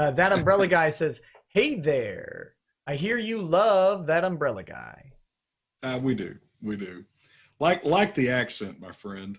That umbrella guy says, "Hey there, I hear you love that umbrella guy." We do. Like the accent, my friend.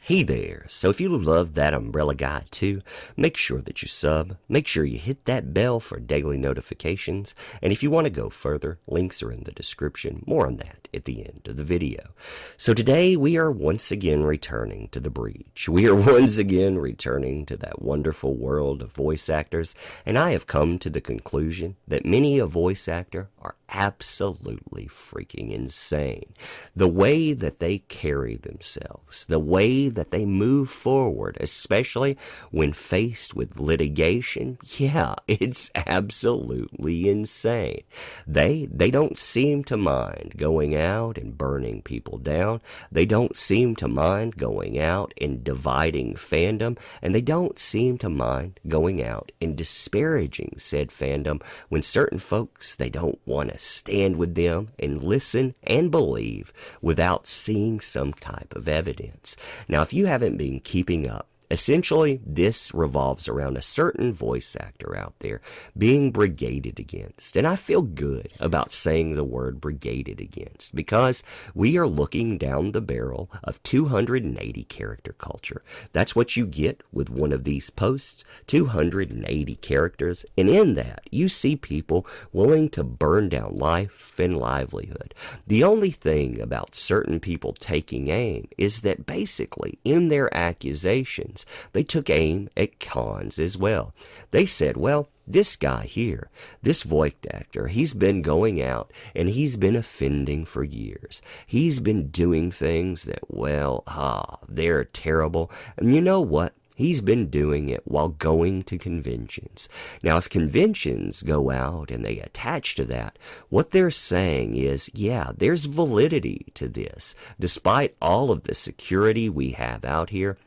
Hey there, so if you love that umbrella guy too, make sure that you sub, make sure you hit that bell for daily notifications, and if you want to go further, links are in the description, more on that at the end of the video. So today we are once again returning to the breach. We are once again returning to that wonderful world of voice actors, and I have come to the conclusion that many a voice actor are absolutely freaking insane. The way that they carry themselves, the way that they move forward, especially when faced with litigation, yeah, it's absolutely insane. They don't seem to mind going out and burning people down. They don't seem to mind going out and dividing fandom, and they don't seem to mind going out and disparaging said fandom when certain folks, they don't want to stand with them and listen and believe without seeing some type of evidence. Now, if you haven't been keeping up, essentially, this revolves around a certain voice actor out there being brigaded against. And I feel good about saying the word brigaded against because we are looking down the barrel of 280 character culture. That's what you get with one of these posts, 280 characters. And in that, you see people willing to burn down life and livelihood. The only thing about certain people taking aim is that basically in their accusations, they took aim at cons as well. They said, well, this guy here, this voice actor, he's been going out and he's been offending for years. He's been doing things that, well, they're terrible. And you know what? He's been doing it while going to conventions. Now, if conventions go out and they attach to that, what they're saying is, yeah, there's validity to this. Despite all of the security we have out here,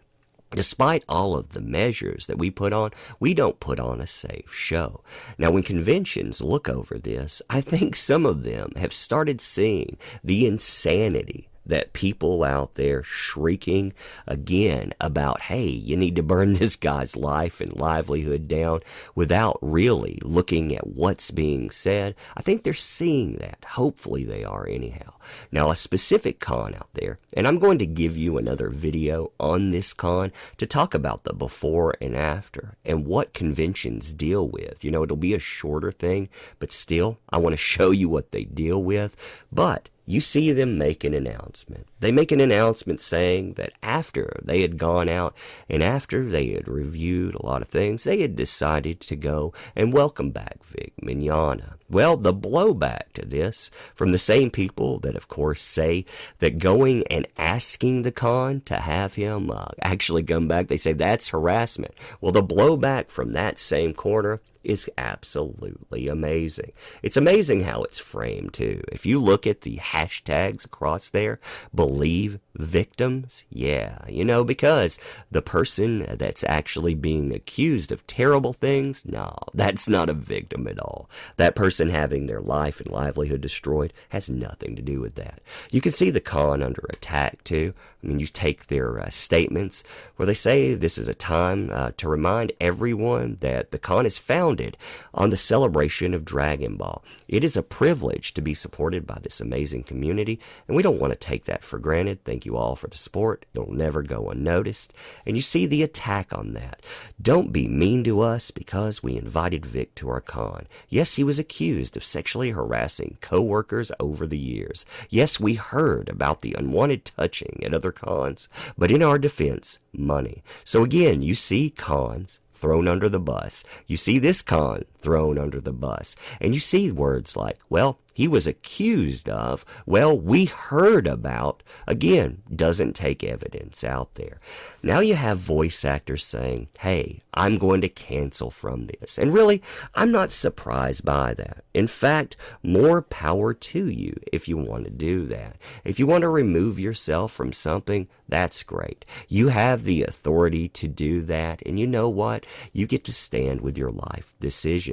despite all of the measures that we put on, we don't put on a safe show. Now, when conventions look over this, I think some of them have started seeing the insanity that people out there shrieking again about, hey, you need to burn this guy's life and livelihood down without really looking at what's being said. I think they're seeing that. Hopefully they are anyhow. Now, a specific con out there, and I'm going to give you another video on this con to talk about the before and after and what conventions deal with. You know, it'll be a shorter thing, but still, I want to show you what they deal with. But you see them make an announcement. They make an announcement saying that after they had gone out and after they had reviewed a lot of things, they had decided to go and welcome back Vic Mignogna. Well, the blowback to this from the same people that, of course, say that going and asking the con to have him actually come back, they say that's harassment. Well, the blowback from that same corner is absolutely amazing. It's amazing how it's framed, too. If you look at the hashtags across there, believe victims, yeah, you know, because the person that's actually being accused of terrible things, no, that's not a victim at all. That person having their life and livelihood destroyed has nothing to do with that. You can see the con under attack, too. I mean, you take their statements where they say this is a time to remind everyone that the con is founded on the celebration of Dragon Ball. It is a privilege to be supported by this amazing community, and we don't want to take that for granted. Thank you all for the support. It'll never go unnoticed. And you see the attack on that. Don't be mean to us because we invited Vic to our con. Yes, he was accused of sexually harassing co-workers over the years. Yes, we heard about the unwanted touching at other cons, but in our defense, money. So again, you see cons thrown under the bus. You see this con thrown under the bus. And you see words like, well, he was accused of, well, we heard about, again, doesn't take evidence out there. Now you have voice actors saying, hey, I'm going to cancel from this. And really, I'm not surprised by that. In fact, more power to you if you want to do that. If you want to remove yourself from something, that's great. You have the authority to do that. And you know what? You get to stand with your life decisions.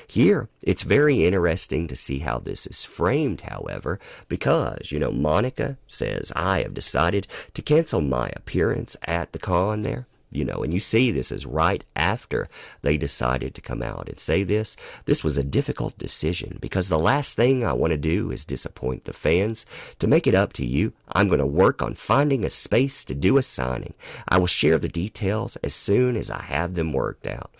Here, it's very interesting to see how this is framed, however, because, you know, Monica says, I have decided to cancel my appearance at the con there. And you see this is right after they decided to come out and say this. This was a difficult decision because the last thing I want to do is disappoint the fans. To make it up to you, I'm going to work on finding a space to do a signing. I will share the details as soon as I have them worked out.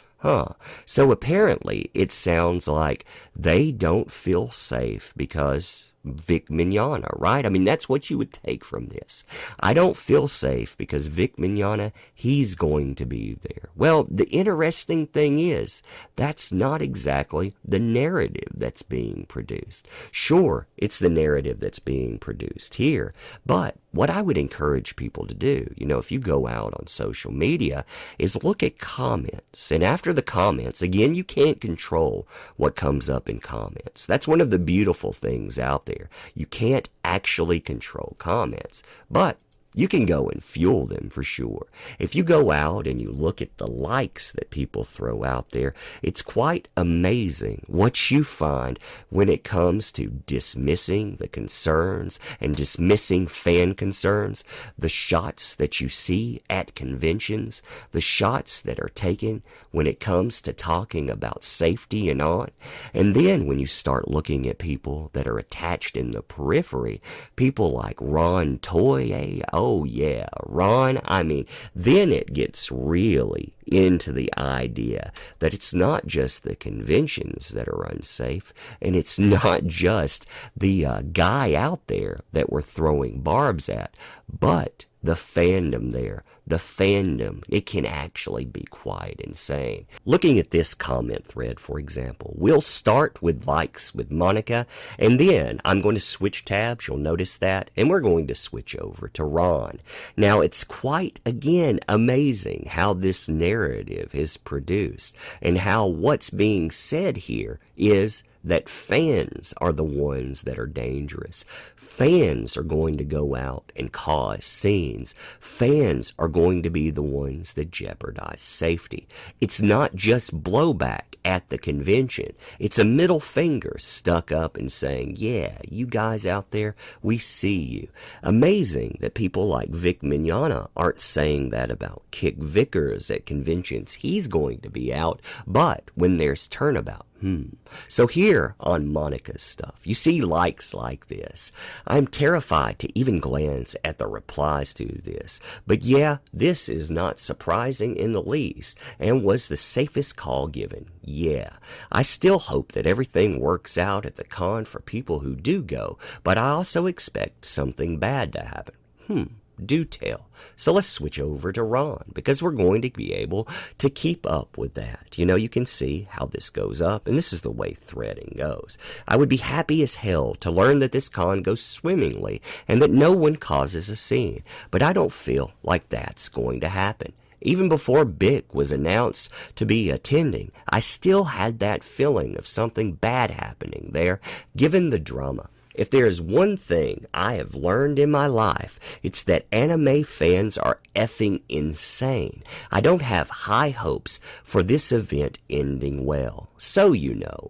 So apparently it sounds like they don't feel safe because Vic Mignogna, right? I mean, that's what you would take from this. I don't feel safe because Vic Mignogna, he's going to be there. Well, the interesting thing is, that's not exactly the narrative that's being produced. Sure, it's the narrative that's being produced here, but what I would encourage people to do, if you go out on social media, is look at comments. And after the comments, again, you can't control what comes up in comments. That's one of the beautiful things out there. You can't actually control comments, but you can go and fuel them for sure. If you go out and you look at the likes that people throw out there, it's quite amazing what you find when it comes to dismissing the concerns and dismissing fan concerns. The shots that you see at conventions, the shots that are taken when it comes to talking about safety and on. And then when you start looking at people that are attached in the periphery, people like Toye, oh yeah, Ron, I mean, then it gets really into the idea that it's not just the conventions that are unsafe, and it's not just the guy out there that we're throwing barbs at, but the fandom there. The fandom, it can actually be quite insane. Looking at this comment thread, for example, we'll start with likes with Monica, and then I'm going to switch tabs, you'll notice that, and we're going to switch over to Ron. Now, it's quite, again, amazing how this narrative is produced, and how what's being said here is that fans are the ones that are dangerous. Fans are going to go out and cause scenes. Fans are going to be the ones that jeopardize safety. It's not just blowback at the convention. It's a middle finger stuck up and saying, yeah, you guys out there, we see you. Amazing that people like Vic Mignogna aren't saying that about Kick Vickers at conventions. He's going to be out, but when there's turnabout, So here on Monica's stuff, you see likes like this. I'm terrified to even glance at the replies to this. But yeah, this is not surprising in the least, and was the safest call given. Yeah, I still hope that everything works out at the con for people who do go, but I also expect something bad to happen. Do tell. So let's switch over to Ron, because we're going to be able to keep up with that. You can see how this goes up, and this is the way threading goes. I would be happy as hell to learn that this con goes swimmingly and that no one causes a scene, but I don't feel like that's going to happen. Even before Bick was announced to be attending, I still had that feeling of something bad happening there, given the drama. If there is one thing I have learned in my life, it's that anime fans are effing insane. I don't have high hopes for this event ending well. So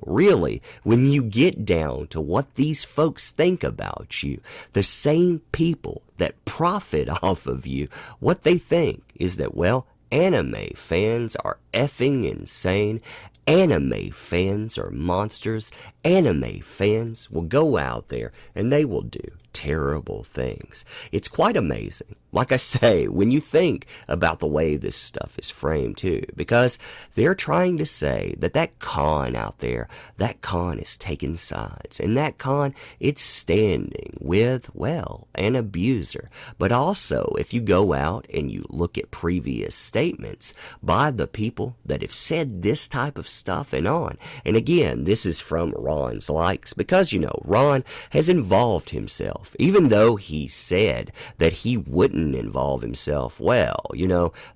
really, when you get down to what these folks think about you, the same people that profit off of you, what they think is that, well, anime fans are effing insane. Anime fans are monsters. Anime fans will go out there and they will do terrible things. It's quite amazing. Like I say, when you think about the way this stuff is framed too, because they're trying to say that that con out there, that con is taking sides, and that con, it's standing with, well, an abuser. But also, if you go out and you look at previous statements by the people that have said this type of stuff and on, and again, this is from Ron's likes, because Ron has involved himself, even though he said that he wouldn't involve himself. Well,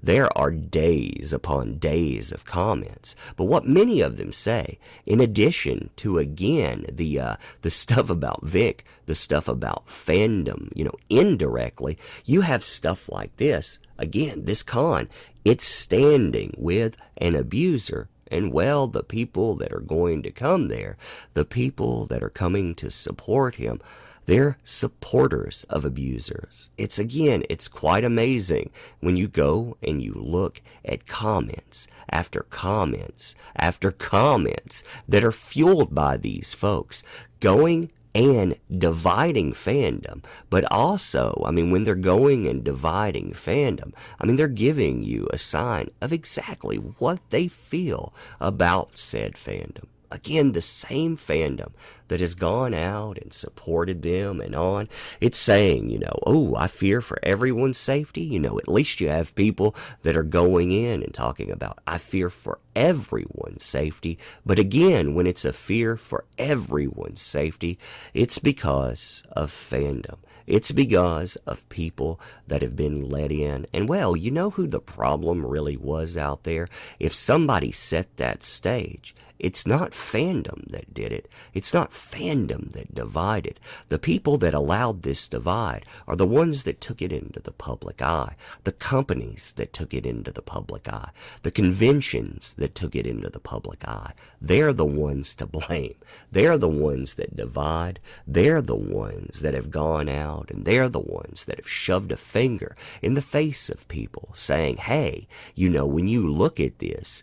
there are days upon days of comments. But what many of them say, in addition to, again, the stuff about Vic, the stuff about fandom, indirectly, you have stuff like this. Again, this con, it's standing with an abuser. And well, the people that are going to come there, the people that are coming to support him, They're supporters of abusers. It's quite amazing when you go and you look at comments after comments after comments that are fueled by these folks going and dividing fandom. But also, when they're going and dividing fandom, they're giving you a sign of exactly what they feel about said fandom. Again, the same fandom that has gone out and supported them and on. It's saying, oh, I fear for everyone's safety. At least you have people that are going in and talking about, I fear for everyone's safety. But again, when it's a fear for everyone's safety, it's because of fandom. It's because of people that have been let in. And well, you know who the problem really was out there? If somebody set that stage, it's not fandom that did it. It's not fandom that divided. The people that allowed this divide are the ones that took it into the public eye, the companies that took it into the public eye, the conventions that took it into the public eye. They're the ones to blame. They're the ones that divide. They're the ones that have gone out, and they're the ones that have shoved a finger in the face of people saying, hey, when you look at this,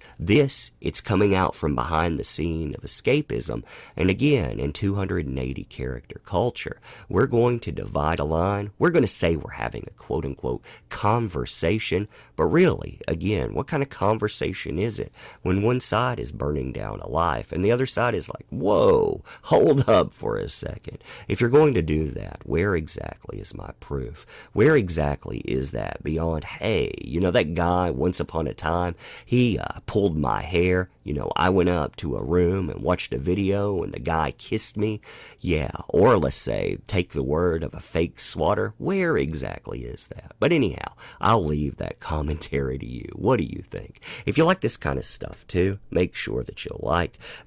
it's coming out from behind the scene of escapism. And again, in 280 character culture, we're going to divide a line. We're going to say we're having a quote unquote conversation, but really, again, what kind of conversation is it when one side is burning down a life and the other side is like, whoa, hold up for a second. If you're going to do that, where exactly is my proof? Where exactly is that beyond, hey, that guy once upon a time, he pulled my hair. I went up to a room and watched a video and the guy kissed me. Yeah, or let's say, take the word of a fake swatter. Where exactly is that? But anyhow, I'll leave that commentary to you. What do you think? If you like this kind of stuff too, make sure that you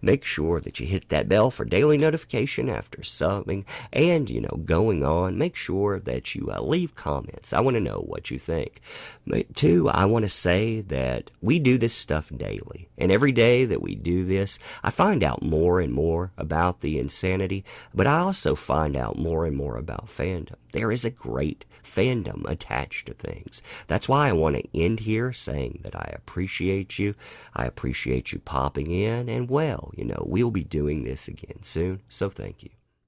make sure that you hit that bell for daily notification after subbing, and, going on, make sure that you leave comments. I want to know what you think. But two, I want to say that we do this stuff daily, and every day that we do this, I find out more and more about the insanity, but I also find out more and more about fandom. There is a great fandom attached to things. That's why I want to end here saying that I appreciate you. I appreciate you popping in, and well, we'll be doing this again soon, so thank you.